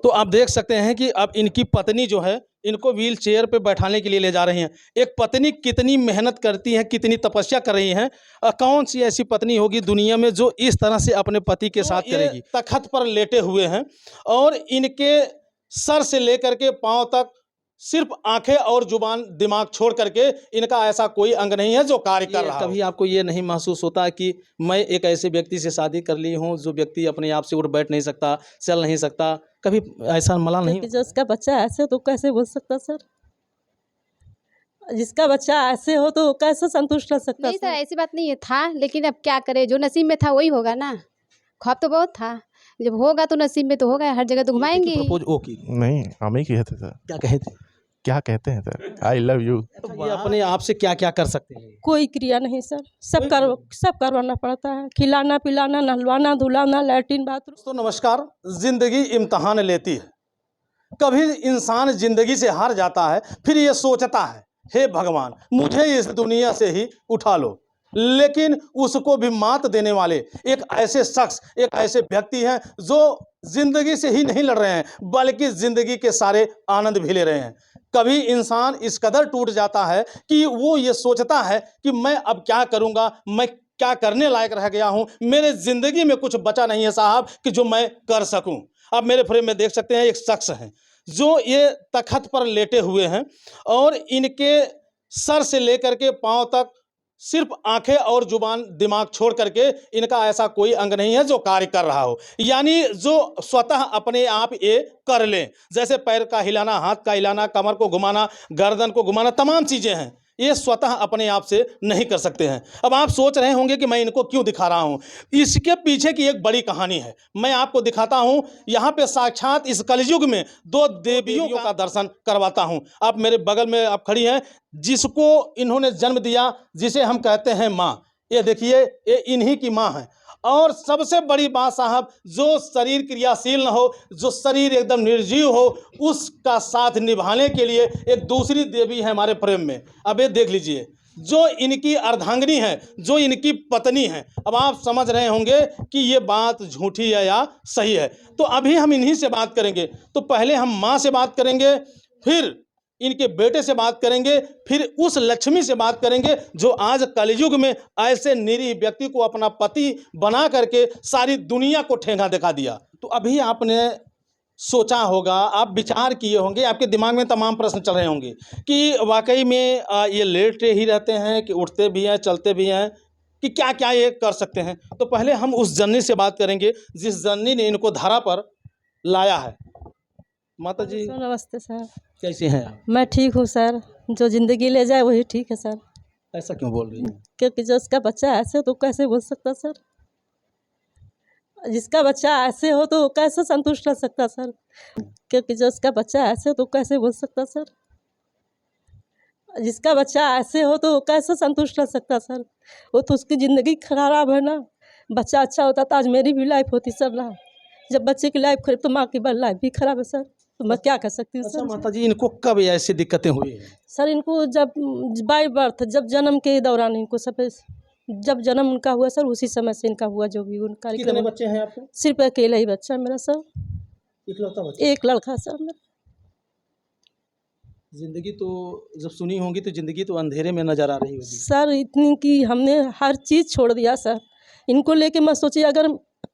तो आप देख सकते हैं कि अब इनकी पत्नी जो है इनको व्हील चेयर पे बैठाने के लिए ले जा रही हैं। एक पत्नी कितनी मेहनत करती है, कितनी तपस्या कर रही हैं। कौन सी ऐसी पत्नी होगी दुनिया में जो इस तरह से अपने पति के साथ करेगी। तख्त पर लेटे हुए हैं और इनके सर से लेकर के पांव तक सिर्फ आंखें और जुबान दिमाग छोड़ करके इनका ऐसा कोई अंग नहीं है जो कार्य कर रहा हो। कभी आपको ये नहीं महसूस होता कि मैं एक ऐसे व्यक्ति से शादी कर ली हूँ जो व्यक्ति अपने आप से उठ बैठ नहीं सकता, चल नहीं सकता, कभी ऐसा मलाल नहीं? जिसका बच्चा ऐसे तो कैसे बोल सकता सर? जिसका बच्चा ऐसे हो तो कैसे संतुष्ट रह सकता? नहीं सर, ऐसी बात नहीं है, था, लेकिन अब क्या करें, जो नसीब में था वही होगा ना। ख्वाब तो बहुत था, जब होगा तो नसीब में तो होगा, हर जगह तो घुमाएंगे। प्रपोज ओ की नहीं, हम ही किए थे सर। क्या कहे थे? क्या कहते हैं सर? I love you. तो ये अपने आप से क्या क्या कर सकते हैं? कोई क्रिया नहीं सर, सब करवाना पड़ता है। खिलाना पिलाना, नहलवाना धुलाना, लैट्रिन बाथरूम। दोस्तों नमस्कार। जिंदगी इम्तहान लेती है। कभी इंसान जिंदगी से हार जाता है, फिर ये सोचता है हे भगवान मुझे इस दुनिया से ही उठा लो। लेकिन उसको भी मात देने वाले एक ऐसे शख्स, एक ऐसे व्यक्ति हैं जो जिंदगी से ही नहीं लड़ रहे हैं बल्कि जिंदगी के सारे आनंद भी ले रहे हैं। कभी इंसान इस कदर टूट जाता है कि वो ये सोचता है कि मैं अब क्या करूँगा, मैं क्या करने लायक रह गया हूँ, मेरे ज़िंदगी में कुछ बचा नहीं है साहब कि जो मैं कर सकूँ। अब मेरे फ्रेम में देख सकते हैं एक शख्स हैं जो ये तख्त पर लेटे हुए हैं और इनके सर से लेकर के पांव तक सिर्फ आंखें और जुबान दिमाग छोड़ करके इनका ऐसा कोई अंग नहीं है जो कार्य कर रहा हो, यानी जो स्वतः अपने आप ये कर लें। जैसे पैर का हिलाना, हाथ का हिलाना, कमर को घुमाना, गर्दन को घुमाना, तमाम चीज़ें हैं ये स्वतः अपने आप से नहीं कर सकते हैं। अब आप सोच रहे होंगे कि मैं इनको क्यों दिखा रहा हूं, इसके पीछे की एक बड़ी कहानी है। मैं आपको दिखाता हूं, यहाँ पे साक्षात इस कलयुग में दो देवियों का दर्शन करवाता हूं। आप मेरे बगल में आप खड़ी हैं, जिसको इन्होंने जन्म दिया, जिसे हम कहते हैं माँ। ये देखिए ये इन्हीं की माँ है। और सबसे बड़ी बात साहब, जो शरीर क्रियाशील न हो, जो शरीर एकदम निर्जीव हो, उसका साथ निभाने के लिए एक दूसरी देवी है हमारे प्रेम में। अब ये देख लीजिए, जो इनकी अर्धांगिनी है, जो इनकी पत्नी है। अब आप समझ रहे होंगे कि ये बात झूठी है या सही है। तो अभी हम इन्हीं से बात करेंगे। तो पहले हम माँ से बात करेंगे, फिर इनके बेटे से बात करेंगे, फिर उस लक्ष्मी से बात करेंगे जो आज कलयुग में ऐसे निरीह व्यक्ति को अपना पति बना करके सारी दुनिया को ठेंगा दिखा दिया। तो अभी आपने सोचा होगा, आप विचार किए होंगे, आपके दिमाग में तमाम प्रश्न चल रहे होंगे कि वाकई में ये लेटे ही रहते हैं कि उठते भी हैं, चलते भी हैं, कि क्या क्या ये कर सकते हैं। तो पहले हम उस जननी से बात करेंगे जिस जननी ने इनको धरा पर लाया है। माता जी नमस्ते सर, कैसे हैं आप? मैं ठीक हूँ सर, जो जिंदगी ले जाए वही ठीक है सर। ऐसा क्यों बोल रही हैं? क्योंकि जिसका बच्चा ऐसे तो कैसे बोल सकता सर? जिसका बच्चा ऐसे हो तो कैसे संतुष्ट रह सकता सर? क्योंकि जिसका बच्चा ऐसे तो कैसे बोल सकता सर? जिसका बच्चा ऐसे हो तो कैसे संतुष्ट रह सकता सर? वो तो उसकी ज़िंदगी खराब है ना। बच्चा अच्छा होता तो आज मेरी भी लाइफ होती सर ना। जब बच्चे की लाइफ खराब तो माँ की लाइफ भी खराब है सर। तो मैं क्या कर सकती हूँ अच्छा सर? माता जी, इनको कब ऐसी दिक्कतें हुई हैं? सर इनको जब बाय बर्थ, जब जन्म के दौरान इनको सब, जब जन्म उनका हुआ सर उसी समय से इनका हुआ जो भी उनका। कितने बच्चे हैं आपको? सिर्फ अकेला ही बच्चा है मेरा सर, इकलौता बच्चा? एक लड़का सर मेरा। जिंदगी तो जब सुनी होगी तो जिंदगी तो अंधेरे में नजर आ रही होगी सर इतनी कि हमने हर चीज़ छोड़ दिया सर। इनको लेके मैं सोची अगर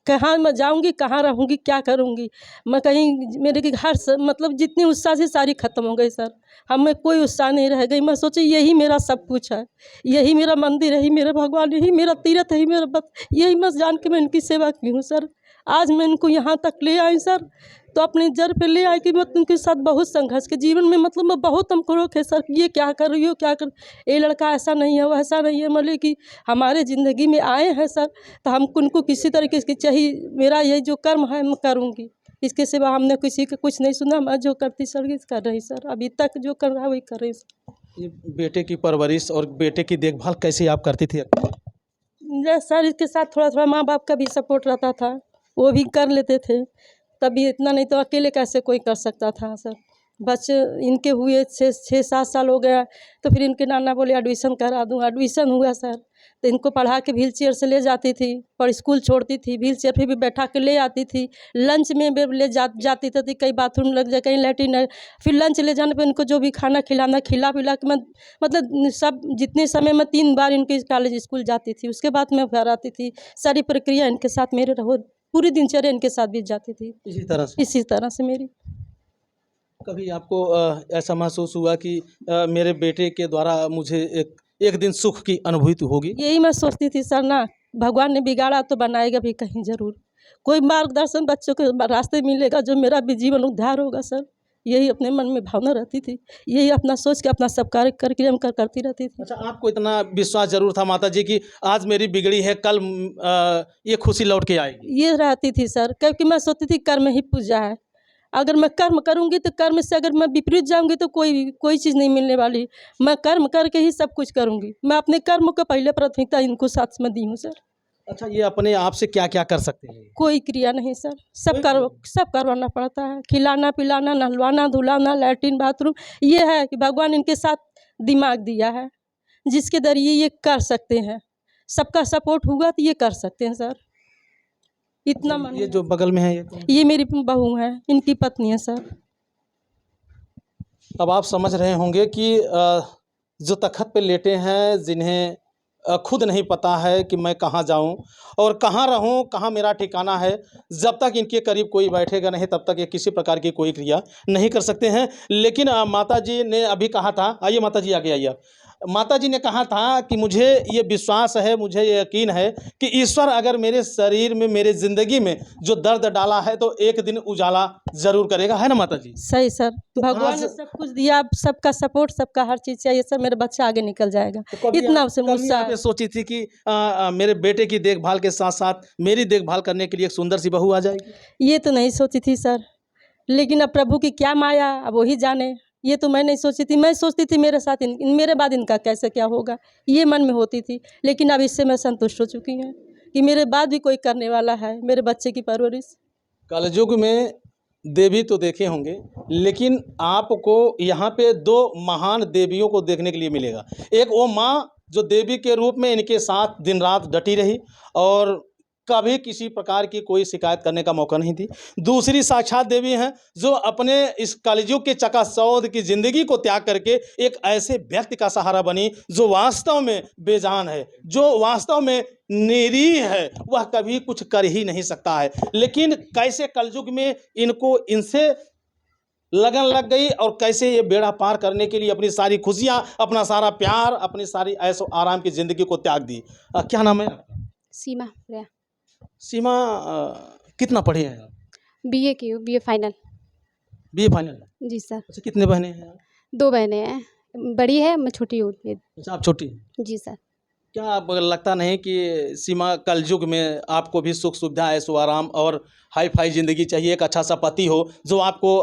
कहाँ मैं जाऊंगी, कहाँ रहूंगी, क्या करूंगी। मैं कहीं मेरे की हर मतलब जितनी उत्साह से सारी ख़त्म हो गई सर। हमें कोई उत्साह नहीं रह गई। मैं सोची यही मेरा सब कुछ है, यही मेरा मंदिर, यही मेरा भगवान, यही मेरा तीर्थ, यही मेरा यही मैं जान के मैं इनकी सेवा की हूँ सर। आज मैं इनको यहाँ तक ले आई सर, तो अपने जड़ पे ले आई कि मैं उनके साथ बहुत संघर्ष के जीवन में, मतलब मैं बहुत हमको रोक है सर, ये क्या कर रही हो, क्या कर, ये लड़का ऐसा नहीं है, वैसा नहीं है। मतलब कि हमारे ज़िंदगी में आए हैं सर, तो हमको उनको किसी तरीके से चाहिए। मेरा ये जो कर्म है मैं करूँगी, इसके सिवा हमने किसी का कुछ नहीं सुना। मैं जो करती सर कर रही सर, अभी तक जो कर रहा है वही कर रही सर। ये बेटे की परवरिश और बेटे की देखभाल कैसे आप करती थी? सर इसके साथ थोड़ा थोड़ा माँ बाप का भी सपोर्ट रहता था, वो भी कर लेते थे। तभी इतना, नहीं तो अकेले कैसे कोई कर सकता था सर। बच्चे इनके हुए 6-7 साल हो गया। तो फिर इनके नाना बोले एडमिशन करा दूँ, एडमिशन हुआ सर। तो इनको पढ़ा के व्हील चेयर से ले जाती थी, पर स्कूल छोड़ती थी, व्हील चेयर पे भी बैठा के ले आती थी। लंच में भी ले जाती थी, कहीं बाथरूम लग जाए, कहीं लैट्रिन है। फिर लंच ले जाने पे इनको जो भी खाना खिलाना, खिला पिला के मैं मतलब सब जितने समय में 3 बार इनके कॉलेज स्कूल जाती थी, उसके बाद मैं घर आती थी। सारी प्रक्रिया इनके साथ मेरे रहो, पूरी दिनचर्या इनके साथ बीत जाती थी इसी तरह से मेरी। कभी आपको ऐसा महसूस हुआ कि मेरे बेटे के द्वारा मुझे एक दिन सुख की अनुभूति होगी? यही मैं सोचती थी सर ना, भगवान ने बिगाड़ा तो बनाएगा भी कहीं ज़रूर। कोई मार्गदर्शन बच्चों के रास्ते मिलेगा जो मेरा भी जीवन उद्धार होगा सर। यही अपने मन में भावना रहती थी, यही अपना सोच के अपना सब कार्य करके हम करती रहती थी। अच्छा, आपको इतना विश्वास जरूर था माता जी कि आज मेरी बिगड़ी है, कल ये खुशी लौट के आएगी? ये रहती थी सर, क्योंकि मैं सोचती थी कर्म ही पूजा है। अगर मैं कर्म करूँगी तो कर्म से अगर मैं विपरीत जाऊँगी तो कोई चीज़ नहीं मिलने वाली। मैं कर्म करके ही सब कुछ करूँगी। मैं अपने कर्म को पहले प्राथमिकता इनको साथ में दी हूँ सर। अच्छा, ये अपने आप से क्या क्या कर सकते हैं? कोई क्रिया नहीं सर, सब करवाना पड़ता है। खिलाना पिलाना, नहलवाना धुलाना, लैट्रिन बाथरूम। ये है कि भगवान इनके साथ दिमाग दिया है जिसके जरिए ये कर सकते हैं। सबका सपोर्ट हुआ तो ये कर सकते हैं सर। इतना मन ये जो बगल में है ये मेरी बहू है, इनकी पत्नी है सर। अब आप समझ रहे होंगे कि जो तख़्त पे लेटे हैं, जिन्हें खुद नहीं पता है कि मैं कहाँ जाऊँ और कहाँ रहूँ, कहाँ मेरा ठिकाना है, जब तक इनके करीब कोई बैठेगा नहीं तब तक ये किसी प्रकार की कोई क्रिया नहीं कर सकते हैं। लेकिन माता जी ने अभी कहा था, आइए माता जी आगे आइए। माता जी ने कहा था कि मुझे ये विश्वास है, मुझे ये यकीन है कि ईश्वर अगर मेरे शरीर में, मेरे ज़िंदगी में जो दर्द डाला है तो एक दिन उजाला ज़रूर करेगा, है ना माता जी? सही सर, भगवान ने सब कुछ दिया, सबका सपोर्ट, सबका हर चीज़ चाहिए सर। मेरा बच्चा आगे निकल जाएगा, इतना उसे मुझसे आपने सोची थी कि मेरे बेटे की देखभाल के साथ साथ मेरी देखभाल करने के लिए एक सुंदर सी बहू आ जाएगी? ये तो नहीं सोची थी सर, लेकिन अब प्रभु की क्या माया, अब वही जाने। ये तो मैं नहीं सोची थी। मैं सोचती थी मेरे साथ मेरे बाद इनका कैसे क्या होगा, ये मन में होती थी। लेकिन अब इससे मैं संतुष्ट हो चुकी हूँ कि मेरे बाद भी कोई करने वाला है मेरे बच्चे की परवरिश। कलयुग में देवी तो देखे होंगे, लेकिन आपको यहाँ पे 2 महान देवियों को देखने के लिए मिलेगा। एक वो माँ जो देवी के रूप में इनके साथ दिन रात डटी रही और कभी किसी प्रकार की कोई शिकायत करने का मौका नहीं दी। दूसरी साक्षात देवी हैं जो अपने इस कलयुग के चकाचौंध की ज़िंदगी को त्याग करके एक ऐसे व्यक्ति का सहारा बनी जो वास्तव में बेजान है, जो वास्तव में निरीह है, वह कभी कुछ कर ही नहीं सकता है। लेकिन कैसे कलयुग में इनसे लगन लग गई और कैसे ये बेड़ा पार करने के लिए अपनी सारी खुशियाँ, अपना सारा प्यार, अपनी सारी ऐशो आराम की ज़िंदगी को त्याग दी। क्या नाम है आपका? सीमा प्रिया। सीमा, कितना पढ़े हैं आप? BA की हूँ, BA फाइनल। BA final? जी सर। अच्छा, कितने बहनें हैं आप? 2 बहनें हैं, बड़ी है, मैं छोटी हूँ। अच्छा, आप छोटी हैं। जी सर। क्या आप लगता नहीं कि सीमा कलयुग में आपको भी सुख सुविधा, ऐशो आराम और हाई फाई ज़िंदगी चाहिए? एक अच्छा सा पति हो जो आपको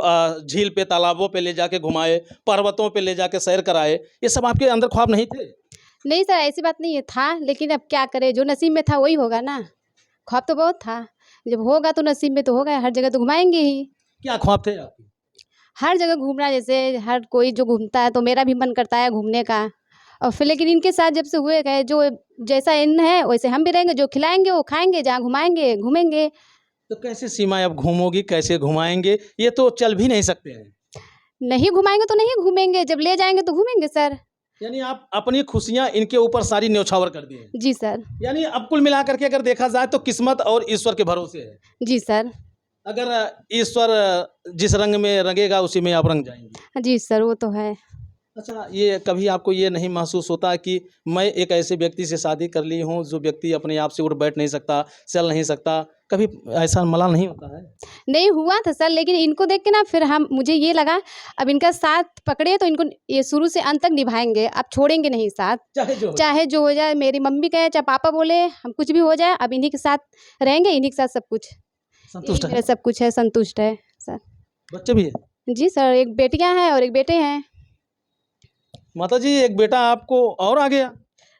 झील पे, तालाबों पे ले जाके घुमाए, पर्वतों पे ले जाके सैर कराए, ये सब आपके अंदर ख्वाब नहीं थे? नहीं सर, ऐसी बात नहीं है, था, लेकिन अब क्या करें, जो नसीब में था वही होगा ना। ख्वाब तो बहुत था, जब होगा तो नसीब में तो होगा, हर जगह तो घुमाएंगे ही। क्या ख्वाब थे आपके? हर जगह घूमना, जैसे हर कोई जो घूमता है तो मेरा भी मन करता है घूमने का। और फिर लेकिन इनके साथ जब से हुए गए, जो जैसा इन है वैसे हम भी रहेंगे, जो खिलाएंगे वो खाएंगे, जहाँ घुमाएंगे घूमेंगे। तो कैसे सीमा अब घूमोगी, कैसे घुमाएंगे? ये तो चल भी नहीं सकते हैं। नहीं घुमाएंगे तो नहीं घूमेंगे, जब ले जाएंगे तो घूमेंगे सर। यानी आप अपनी खुशियाँ इनके ऊपर सारी न्यौछावर कर दिए? जी सर। यानी अब कुल मिला करके अगर देखा जाए तो किस्मत और ईश्वर के भरोसे है। जी सर। अगर ईश्वर जिस रंग में रंगेगा उसी में आप रंग जाएंगे। जी सर, वो तो है। अच्छा, ये कभी आपको ये नहीं महसूस होता कि मैं एक ऐसे व्यक्ति से शादी कर ली हूँ जो व्यक्ति अपने आप से उठ बैठ नहीं सकता, चल नहीं सकता, कभी ऐसा मलाल नहीं होता है? नहीं हुआ था सर, लेकिन इनको देख के ना फिर मुझे ये लगा अब इनका साथ पकड़े तो इनको ये शुरू से अंत तक निभाएंगे, अब छोड़ेंगे नहीं साथ, चाहे जो हो जाए। मेरी मम्मी कहे चाहे पापा बोले, हम कुछ भी हो जाए, अब इन्हीं के साथ रहेंगे, इन्हीं के साथ सब कुछ संतुष्ट है? मेरा सब कुछ है, संतुष्ट है सर। बच्चे भी है? जी सर, एक बेटियां हैं और एक बेटे हैं। माता जी, एक बेटा आपको और आ गया?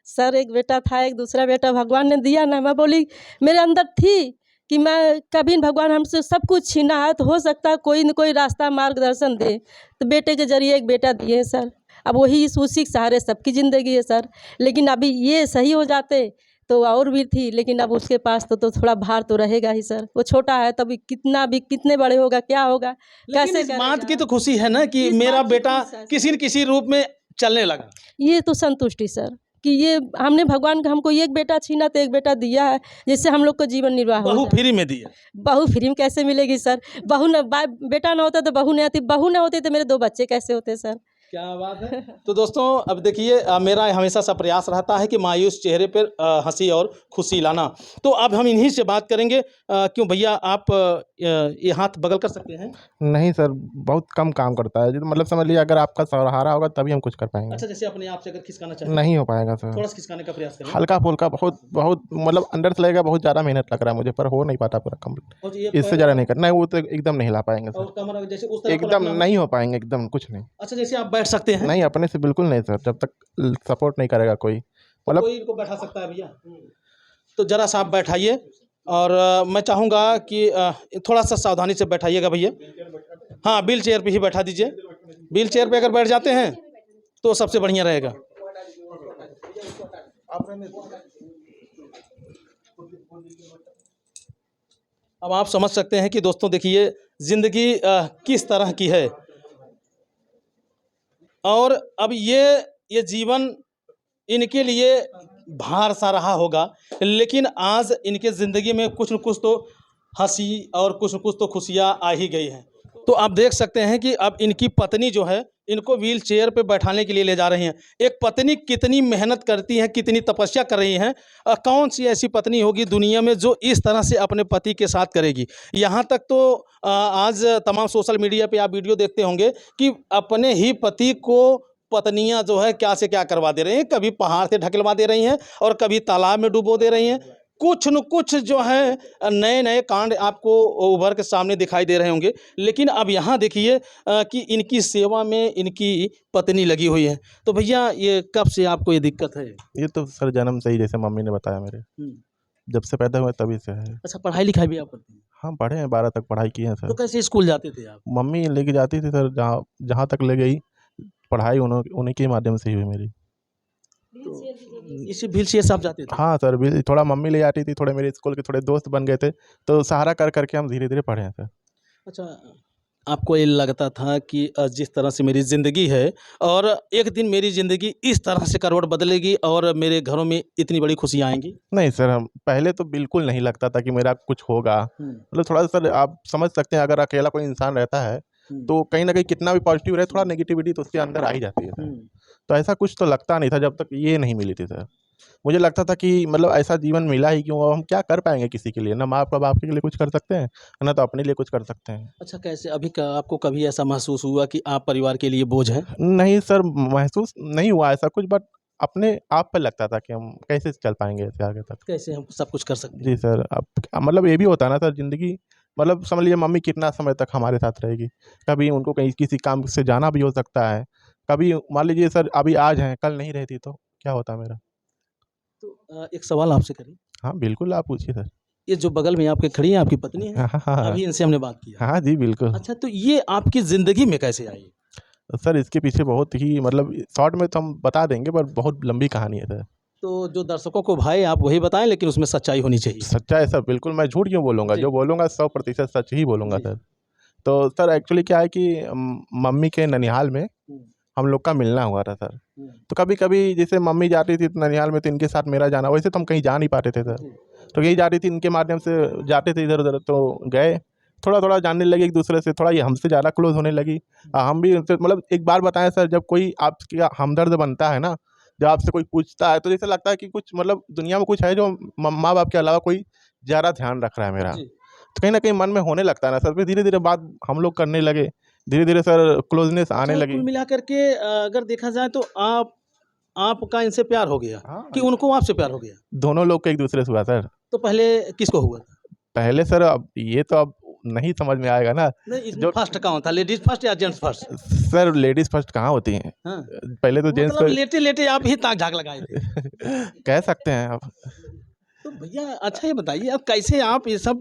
सर एक बेटा था, एक दूसरा बेटा भगवान ने दिया ना। मैं बोली मेरे अंदर थी कि मैं कभी भगवान हमसे सब कुछ छीना है तो हो सकता है कोई न कोई रास्ता मार्गदर्शन दे, तो बेटे के जरिए एक बेटा दिए हैं सर। अब वही उसी के सहारे सबकी ज़िंदगी है सर। लेकिन अभी ये सही हो जाते तो और भी थी, लेकिन अब उसके पास तो थोड़ा भार तो रहेगा ही सर। वो छोटा है तभी कितना भी कितने बड़े होगा क्या होगा लेकिन इस बात की तो खुशी है ना कि मेरा बेटा किसी न किसी रूप में चलने लगा। ये तो संतुष्टि सर कि ये हमने भगवान का हमको एक बेटा छीना तो एक बेटा दिया है, जिससे हम लोग को जीवन निर्वाह हो बहू जाए। फ्री में दिया। बहू फ्री में कैसे मिलेगी सर? बहू न बेटा ना होता तो बहू नहीं आती, बहू ना होती तो मेरे 2 बच्चे कैसे होते सर? क्या बात है। तो दोस्तों अब देखिए मेरा हमेशा सा प्रयास रहता है कि मायूस चेहरे पर हंसी और खुशी लाना। तो अब हम इन्हीं से बात करेंगे। क्यों भैया आप ये हाथ बगल कर सकते हैं? नहीं सर, बहुत कम काम करता है जी। तो मतलब समझ लीजिए अगर आपका सहारा होगा तभी हम कुछ कर पाएंगे। अच्छा, जैसे अपने आप से अगर खिसकाना चाहिए नहीं हो पाएगा सर। थोड़ा सा खिसकाने का प्रयास करें। हल्का फुल्का बहुत बहुत मतलब अंदर से लगेगा, बहुत ज़्यादा मेहनत लग रहा है मुझे, पर हो नहीं पाता पूरा कंप्लीट। और ये इससे ज़्यादा नहीं करना है, वो तो एकदम नहीं हिला पाएंगे और सर, कमर जैसे उस तरफ एकदम पलटना हो। नहीं हो पाएंगे, एकदम कुछ नहीं। अच्छा, जैसे आप बैठ सकते हैं? नहीं, अपने से बिल्कुल नहीं सर, जब तक सपोर्ट नहीं करेगा कोई। तो मतलब कोई इनको बैठा सकता है भैया? तो जरा सा आप बैठाइए और मैं चाहूँगा कि थोड़ा सा सावधानी से बैठाइएगा भैया। हाँ, व्हील चेयर पे ही बैठा दीजिए। व्हील चेयर पे अगर बैठ जाते हैं तो सबसे बढ़िया रहेगा। अब आप समझ सकते हैं कि दोस्तों देखिए ज़िंदगी किस तरह की है, और अब ये जीवन इनके लिए भार सा रहा होगा, लेकिन आज इनके ज़िंदगी में कुछ न कुछ तो हंसी और कुछ न कुछ तो खुशियाँ आ ही गई हैं। तो आप देख सकते हैं कि अब इनकी पत्नी जो है इनको व्हील चेयर पे बैठाने के लिए ले जा रही हैं। एक पत्नी कितनी मेहनत करती है, कितनी तपस्या कर रही हैं। कौन सी ऐसी पत्नी होगी दुनिया में जो इस तरह से अपने पति के साथ करेगी। यहाँ तक तो आज तमाम सोशल मीडिया पे आप वीडियो देखते होंगे कि अपने ही पति को पत्नियां जो है क्या से क्या करवा दे रही हैं। कभी पहाड़ से ढकलवा दे रही हैं और कभी तालाब में डुबो दे रही हैं। कुछ न कुछ जो है नए नए कांड आपको उभर के सामने दिखाई दे रहे होंगे। लेकिन अब यहाँ देखिए कि इनकी सेवा में इनकी पत्नी लगी हुई है। तो भैया ये कब से आपको ये दिक्कत है? ये तो सर जन्म से ही, जैसे मम्मी ने बताया मेरे, जब से पैदा हुए तभी से है। अच्छा, पढ़ाई लिखाई भी आप करते हैं? हाँ, पढ़े हैं, 12 तक पढ़ाई की है तो सर। कैसे स्कूल जाते थे आप? मम्मी लेके जाती थी सर, जहाँ तक ले गई पढ़ाई उन्हीं के माध्यम से ही हुई मेरी। तो इसी व्हील चेयर से आप जाते थे? हाँ सर, थोड़ा मम्मी ले जाती थी, थोड़े मेरे स्कूल के थोड़े दोस्त बन गए थे, तो सहारा कर करके हम धीरे धीरे पढ़े हैं सर। अच्छा, आपको ये लगता था कि जिस तरह से मेरी ज़िंदगी है और एक दिन मेरी ज़िंदगी इस तरह से करवट बदलेगी और मेरे घरों में इतनी बड़ी खुशियाँ आएंगी? नहीं सर, हम पहले तो बिल्कुल नहीं लगता था कि मेरा कुछ होगा। मतलब थोड़ा सा सर आप समझ सकते हैं, अगर अकेला कोई इंसान रहता है तो कहीं ना कहीं कितना भी पॉजिटिव रहे, थोड़ा नेगेटिविटी तो उसके अंदर आ ही जाती है सर। तो ऐसा कुछ तो लगता नहीं था जब तक ये नहीं मिली थी सर। मुझे लगता था कि मतलब ऐसा जीवन मिला ही क्यों, अब हम क्या कर पाएंगे किसी के लिए, ना माँ बाप के लिए कुछ कर सकते हैं, ना तो अपने लिए कुछ कर सकते हैं। अच्छा, कैसे अभी आपको कभी ऐसा महसूस हुआ कि आप परिवार के लिए बोझ हैं? नहीं सर, महसूस नहीं हुआ ऐसा कुछ, बट अपने आप पे लगता था कि हम कैसे चल पाएंगे ऐसे आगे तक, कैसे हम सब कुछ कर सकते हैं? जी सर। अब मतलब ये भी होता है ना सर, ज़िंदगी मतलब समझ लीजिए मम्मी कितना समय तक हमारे साथ रहेगी, कभी उनको कहीं किसी काम से जाना भी हो सकता है, कभी मान लीजिए सर अभी आज हैं कल नहीं रहती तो क्या होता मेरा। तो एक सवाल आपसे करें? हाँ बिल्कुल, आप पूछिए सर। ये जो बगल में आपके खड़ी हैं आपकी पत्नी है? हाँ हाँ अभी इनसे हमने बात किया। हाँ जी बिल्कुल। अच्छा, तो ये आपकी ज़िंदगी में कैसे आई? सर इसके पीछे बहुत ही मतलब शॉर्ट में तो हम बता देंगे, पर बहुत लंबी कहानी है सर। तो जो दर्शकों को भाई आप वही बताएं, लेकिन उसमें सच्चाई होनी चाहिए। सच्चा है सर, बिल्कुल। मैं झूठ क्यों बोलूँगा, जो बोलूँगा 100% सच ही बोलूँगा जी। सर। तो सर एक्चुअली क्या है कि मम्मी के ननिहाल में हम लोग का मिलना हुआ था सर। तो कभी कभी जैसे मम्मी जाती थी ननिहाल में तो इनके साथ मेरा जाना, वैसे तो हम कहीं जा नहीं पाते थे सर, तो यही जाती थी इनके माध्यम से जाते थे इधर उधर, तो गए थोड़ा थोड़ा जानने लगे एक दूसरे से, थोड़ा ये हमसे ज़्यादा क्लोज होने लगी। हम भी उनसे मतलब एक बार बताएं सर, जब कोई आपका हमदर्द बनता है ना, जब आपसे कोई पूछता है तो जैसे लगता है कि कुछ मतलब दुनिया में कुछ है जो माँ बाप के अलावा कोई ज़्यादा ध्यान रख रहा है मेरा, तो कहीं ना कहीं मन में होने लगता है ना सर। फिर धीरे धीरे बात हम लोग करने लगे, धीरे धीरे सर क्लोजनेस आने लगी। कुल मिला करके अगर देखा जाए तो आपका इनसे प्यार हो गया? हाँ, कि उनको आपसे प्यार हो गया? दोनों लोग के एक दूसरे से हुआ सर। तो पहले किसको हुआ था? पहले सर अब ये तो अब नहीं समझ में आएगा ना। नहीं, इसमें फर्स्ट कौन था, लेडीज फर्स्ट या gents first? Sir ladies first कहाँ होती हैं? हाँ। पहले तो जेंट्स मतलब लेटे लेटे आप ही ताक झाक लगाए थे? कह सकते हैं आप। तो भैया अच्छा ये बताइए अब कैसे आप ये सब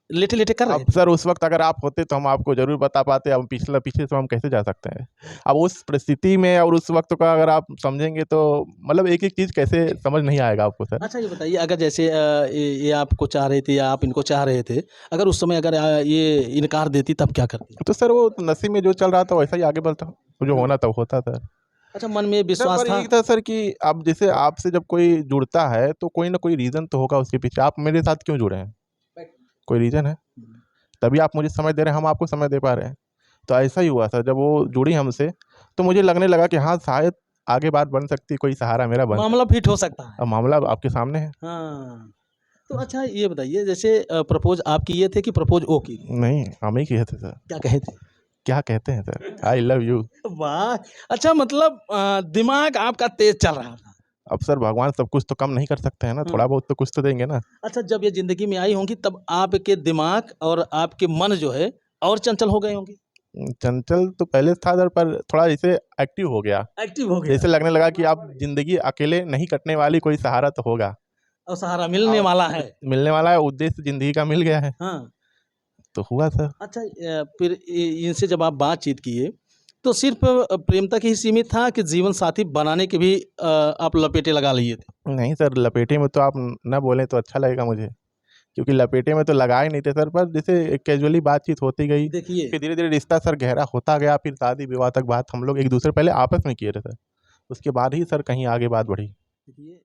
लेटे लेटे कर रहे अब सर उस वक्त अगर आप होते तो हम आपको जरूर बता पाते, अब पीछे से हम कैसे जा सकते हैं। अब उस परिस्थिति में और उस वक्त का अगर आप समझेंगे तो मतलब एक एक चीज़ कैसे समझ नहीं आएगा आपको सर। अच्छा ये बताइए अगर जैसे ये आपको चाह रहे थे या आप इनको चाह रहे थे, अगर उस समय अगर ये इनकार देती तब क्या करती? तो सर वो नसीब में जो चल रहा था वैसा ही आगे बढ़ता, वो जो होना था वो होता सर। अच्छा मन में सर विश्वास पर था? यही था सर कि अब जैसे आपसे जब कोई जुड़ता है तो कोई ना कोई रीज़न तो होगा उसके पीछे। आप मेरे साथ क्यों जुड़े हैं? कोई रीज़न है, तभी आप मुझे समय दे रहे हैं, हम आपको समय दे पा रहे हैं। तो ऐसा ही हुआ सर, जब वो जुड़ी हमसे तो मुझे लगने लगा कि हाँ शायद आगे बात बन सकती है, कोई सहारा मेरा बन। मामला फिट हो सकता है। अब मामला अब आपके सामने है। हाँ तो अच्छा ये बताइए जैसे प्रपोज आप किए थे कि प्रपोज वो की? नहीं, हम ही किए थे सर। क्या कहे थे? क्या कहते हैं सर, आई लव यू। वाह! अच्छा मतलब दिमाग आपका तेज चल रहा था। अब सर भगवान सब कुछ तो कम नहीं कर सकते हैं ना, थोड़ा बहुत तो कुछ तो देंगे ना। अच्छा जब ये ज़िंदगी में आई होंगी तब आपके दिमाग और आपके मन जो है और चंचल हो गए होंगे? चंचल तो पहले था सर, पर थोड़ा जैसे एक्टिव हो गया। एक्टिव हो गया जैसे लगने लगा कि आप ज़िंदगी अकेले नहीं कटने वाली, कोई सहारा तो होगा। और सहारा मिलने वाला है। मिलने वाला है, उद्देश्य ज़िंदगी का मिल गया है, हाँ। तो हुआ सर। अच्छा फिर इनसे जब आप बातचीत किए तो सिर्फ प्रेम तक ही सीमित था कि जीवन साथी बनाने के भी आप लपेटे लगा लिए थे? नहीं सर, लपेटे में तो आप ना बोलें तो अच्छा लगेगा मुझे, क्योंकि लपेटे में तो लगा ही नहीं थे सर, पर जैसे कैजुअली बातचीत होती गई, देखिए फिर धीरे-धीरे रिश्ता सर गहरा होता गया, फिर शादी-विवाह तक बात हम लोग एक-दूसरे पहले आपस में किए थे सर, उसके बाद ही सर कहीं आगे बात बढ़ी। देखिए